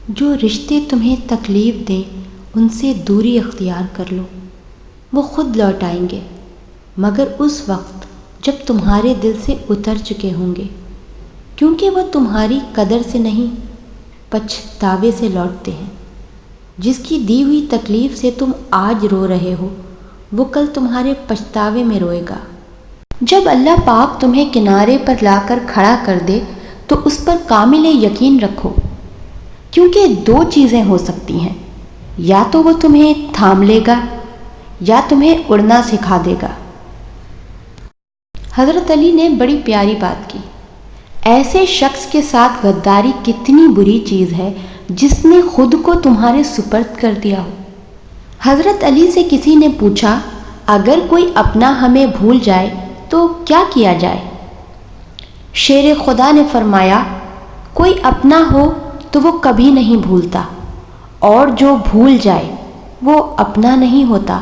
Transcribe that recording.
جو رشتے تمہیں تکلیف دیں ان سے دوری اختیار کر لو، وہ خود لوٹ آئیں گے، مگر اس وقت جب تمہارے دل سے اتر چکے ہوں گے، کیونکہ وہ تمہاری قدر سے نہیں پچھتاوے سے لوٹتے ہیں۔ جس کی دی ہوئی تکلیف سے تم آج رو رہے ہو، وہ کل تمہارے پچھتاوے میں روئے گا۔ جب اللہ پاک تمہیں کنارے پر لا کر کھڑا کر دے تو اس پر کامل یقین رکھو، کیونکہ دو چیزیں ہو سکتی ہیں، یا تو وہ تمہیں تھام لے گا یا تمہیں اڑنا سکھا دے گا۔ حضرت علی نے بڑی پیاری بات کی، ایسے شخص کے ساتھ غداری کتنی بری چیز ہے جس نے خود کو تمہارے سپرد کر دیا ہو۔ حضرت علی سے کسی نے پوچھا، اگر کوئی اپنا ہمیں بھول جائے تو کیا کیا جائے؟ شیر خدا نے فرمایا، کوئی اپنا ہو تو وہ کبھی نہیں بھولتا، اور جو بھول جائے وہ اپنا نہیں ہوتا۔